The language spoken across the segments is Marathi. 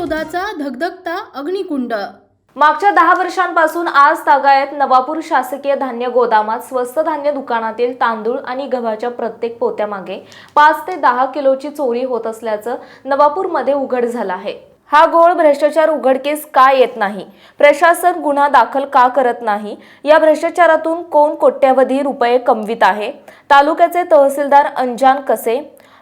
शोधाचा धगधगता अग्निकुंड। मागच्या 10 वर्षांपासून आज तागायत नवापूर शासकीय धान्य गोदामात स्वस्त धान्य दुकानातील तांदूळ आणि गव्हाच्या प्रत्येक पोत्यामागे 5 ते 10 किलोची चोरी होत असल्याचं नवापूरमध्ये उघड झालं आहे। हा घोळ भ्रष्टाचार उघडकीस का येत नाही? प्रशासन गुन्हा दाखल का करत नाही? या भ्रष्टाचारातून कोण कोट्यवधी रुपये कमवित आहे? तालुक्याचे तहसीलदार अंजान कसे,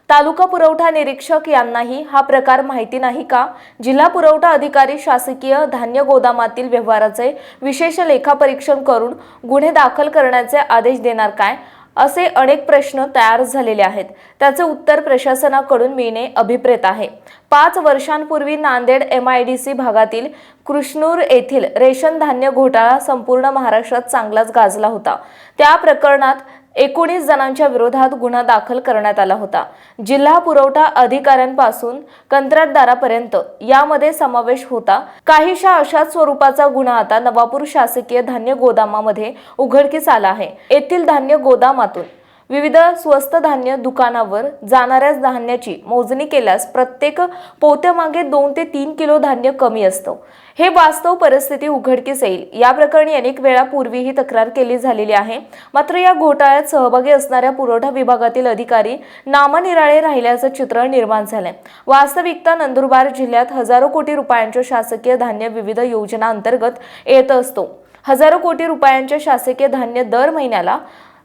तालुका पुरवठा निरीक्षक यांनाही हा प्रकार माहिती नाही का? जिल्हा पुरवठा अधिकारी शासकीय धान्य गोदामातील व्यवहाराचे विशेष लेखापरीक्षण करून गुन्हे दाखल करण्याचे आदेश देणार काय? असे अनेक प्रश्न तयार झालेले आहेत। त्याचे उत्तर प्रशासनाकडून मिळणे अभिप्रेत आहे। 5 वर्षांपूर्वी नांदेड MIDC भागातील कृष्णूर येथील रेशन धान्य घोटाळा संपूर्ण महाराष्ट्रात चांगलाच गाजला होता। त्या प्रकरणात 19 जणांच्या विरोधात गुन्हा दाखल करण्यात आला होता। जिल्हा पुरवठा अधिकाऱ्यांपासून कंत्राटदारापर्यंत यामध्ये समावेश होता। काहीशा अशाच स्वरूपाचा गुन्हा आता नवापूर शासकीय धान्य गोदामामध्ये उघडकीस आला आहे। येथील धान्य गोदामातून विविध स्वस्त धान्य दुकानावर जाणाऱ्या धान्याची मोजणी केल्यास प्रत्येक पोत्यामागे 2 ते 3 किलो धान्य कमी असतं। हे वास्तव परिस्थिती उघडकीस येईल। या प्रकरणी अनेक वेळा पूर्वीही तक्रार केली झालेली आहे। मात्र या घोटाळ्यात सहभागी असणाऱ्या पुरवठा विभागातील अधिकारी नामनिराळे राहिल्याचं चित्र निर्माण झालंय। वास्तविकता नंदुरबार जिल्ह्यात हजारो कोटी रुपयांच्या शासकीय धान्य विविध योजना अंतर्गत येत असतो। हजारो कोटी रुपयांचे शासकीय धान्य दर महिन्याला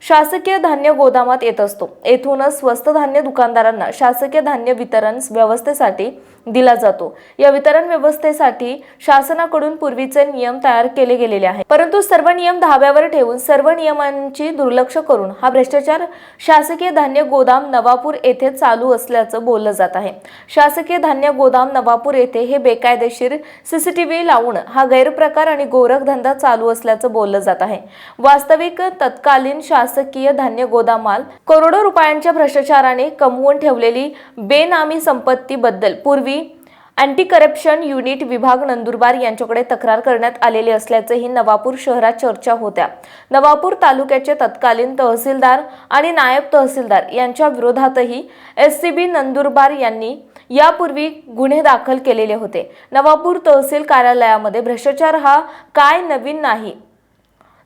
शासकीय धान्य गोदामात येत असतो। येथूनच स्वस्त धान्य दुकानदारांना शासकीय धान्य वितरण व्यवस्थेसाठी दिला जातो। या वितरण व्यवस्थेसाठी शासनाकडून पूर्वीचे नियम तयार केले गेलेले आहेत, परंतु सर्व नियम धाब्यावर ठेवून सर्व नियमांची दुर्लक्ष करून हा भ्रष्टाचार शासकीय धान्य गोदाम नवापूर येथे चालू असल्याचं बोललं जात आहे। शासकीय धान्य गोदाम नवापूर येथे हे बेकायदेशीर CCTV लावून हा गैरप्रकार आणि गोरखधंदा चालू असल्याचं बोललं जात आहे। वास्तविक तत्कालीन शासकीय धान्य गोदामाल करोडो रुपयांच्या भ्रष्टाचाराने कमवून ठेवलेली बेनामी संपत्ती बद्दल पूर्वी अँटी करप्शन युनिट विभाग नंदुरबार यांच्याकडे तक्रार करण्यात आलेली असल्याचेही नवापूर शहरात चर्चा होत्या। नवापूर तालुक्याचे तत्कालीन तहसीलदार आणि नायब तहसीलदार यांच्या विरोधातही SCB नंदुरबार यांनी यापूर्वी गुन्हे दाखल केलेले होते। नवापूर तहसील कार्यालयामध्ये भ्रष्टाचार हा काय नवीन नाही।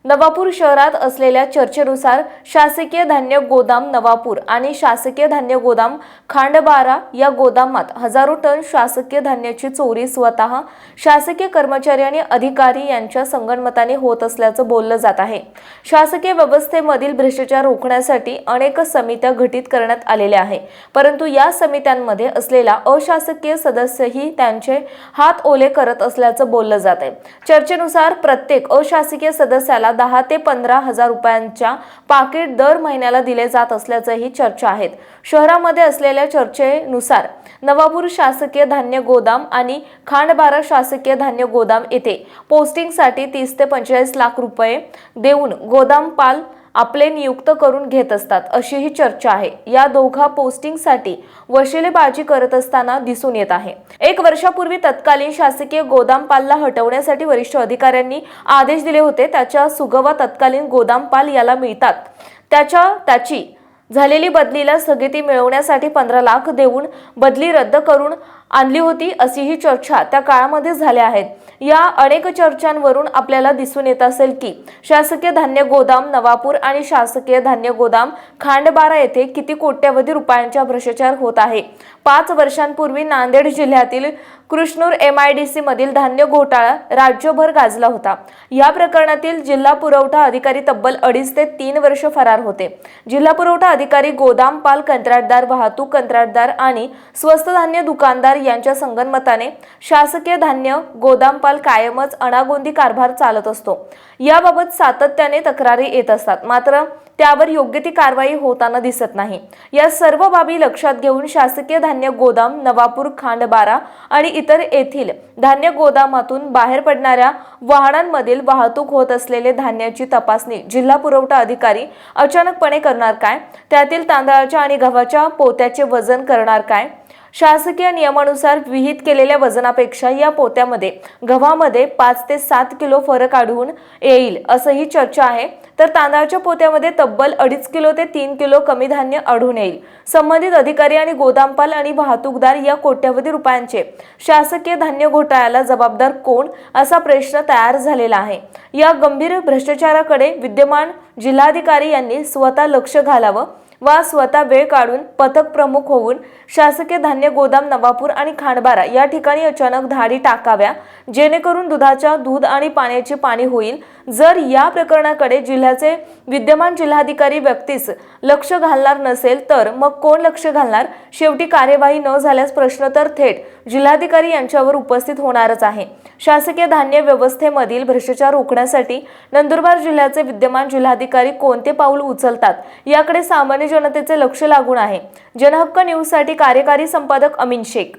नवापूर शहरात असलेल्या चर्चेनुसार शासकीय धान्य गोदाम नवापूर आणि शासकीय धान्य गोदाम खांडबारा या गोदामात हजारो टन शासकीय धान्याची चोरी स्वतः शासकीय कर्मचारी आणि अधिकारी यांच्या संगनमताने होत असल्याचं बोललं जात आहे। शासकीय व्यवस्थेमधील भ्रष्टाचार रोखण्यासाठी अनेक समित्या गठीत करण्यात आलेल्या आहे, परंतु या समित्यांमध्ये असलेला अशासकीय सदस्यही त्यांचे हात ओले करत असल्याचं बोललं जात आहे। चर्चेनुसार प्रत्येक अशासकीय सदस्याला 10 ते 15 हजार रुपयांच्या पाकिट दर महिन्याला दिले जात असल्याचंही चर्चा आहेत। शहरामध्ये असलेल्या चर्चेनुसार नवापूर शासकीय धान्य गोदाम आणि खांडबारा शासकीय धान्य गोदाम येथे पोस्टिंगसाठी 30 ते 45 लाख रुपये देऊन गोदामपाल आपले नियुक्त करून घेत असतात, अशीही चर्चा आहे। या दोघा पोस्टिंगसाठी वशिलेबाजी करत असताना दिसून येत आहे। 1 वर्षापूर्वी तत्कालीन शासकीय गोदामपालला हटवण्यासाठी वरिष्ठ अधिकाऱ्यांनी आदेश दिले होते। त्याच्या सुगवा तत्कालीन गोदामपाल याला मिळतात। त्याची झालेली बदलीला स्थगिती मिळवण्यासाठी 15 लाख देऊन बदली रद्द करून आणली होती, अशीही चर्चा त्या काळामध्ये झाल्या आहेत। या अनेक चर्चांवरून आपल्याला दिसून येत असेल की शासकीय धान्य गोदाम नवापूर आणि शासकीय धान्य गोदाम खांडबारा येथे किती कोट्यवधी रुपयांचा भ्रष्टाचार होत आहे। 5 वर्षांपूर्वी नांदेड जिल्ह्यातील कृष्णूर MIDC मधील धान्य घोटाळा राज्यभर गाजला होता। या प्रकरणातील जिल्हा पुरवठा अधिकारी तब्बल 2.5 ते 3 वर्ष फरार होते। जिल्हा पुरवठा अधिकारी, गोदामपाल, कंत्राटदार, वाहतूक कंत्राटदार आणि स्वस्त धान्य दुकानदार यांच्या संगनमताने शासकीय धान्य गोदामपाल कायमच अनागोंदी कारभार चालत असतो। याबाबत सातत्याने तक्रारी येत असतात, मात्र त्यावर योग्य ती कारवाई होताना दिसत नाही। या सर्व बाबी लक्षात घेऊन शासकीय धान्य गोदाम नवापूर, खांडबारा आणि इतर येथील धान्य गोदामातून बाहेर पडणाऱ्या वाहनांमधील वाहतूक होत असलेले धान्याची तपासणी जिल्हा पुरवठा अधिकारी अचानकपणे करणार काय? त्यातील तांदळाच्या आणि गव्हाच्या पोत्याचे वजन करणार काय? शासकीय नियमानुसार विहित केलेल्या वजनापेक्षा या पोत्यामध्ये गव्हामध्ये 5 ते 7 किलो फरक आढळून येईल असंही चर्चा आहे। तर तांदळाच्या पोत्यामध्ये तब्बल 2.5 किलो ते 3 किलो कमी धान्य आढळून येईल। संबंधित अधिकारी आणि गोदामपाल आणि वाहतूकदार या कोट्यवधी रुपयांचे शासकीय धान्य घोटाळ्याला जबाबदार कोण असा प्रश्न तयार झालेला आहे। या गंभीर भ्रष्टाचाराकडे विद्यमान जिल्हाधिकारी यांनी स्वतः लक्ष घालावं वा स्वतः वेळ काढून पथक प्रमुख होऊन शासकीय धान्य गोदाम नवापूर आणि खांडबारा या ठिकाणी अचानक धाडी टाकाव्या, जेणेकरून दुधाच्या दूध आणि पाण्याचे पाणी होईल। जर या प्रकरणाकडे जिल्ह्याचे विद्यमान जिल्हाधिकारी व्यक्तीस लक्ष घालणार नसेल तर मग कोण लक्ष घालणार? शेवटी कार्यवाही न झाल्यास प्रश्न तर थेट जिल्हाधिकारी यांच्यावर उपस्थित होणारच आहे। शासकीय धान्य व्यवस्थेमधील भ्रष्टाचार रोखण्यासाठी नंदुरबार जिल्ह्याचे विद्यमान जिल्हाधिकारी कोणते पाऊल उचलतात याकडे सामान्य जनतेचे लक्ष लागून आहे। जनहक्क न्यूज साठी कार्यकारी संपादक अमीन शेख।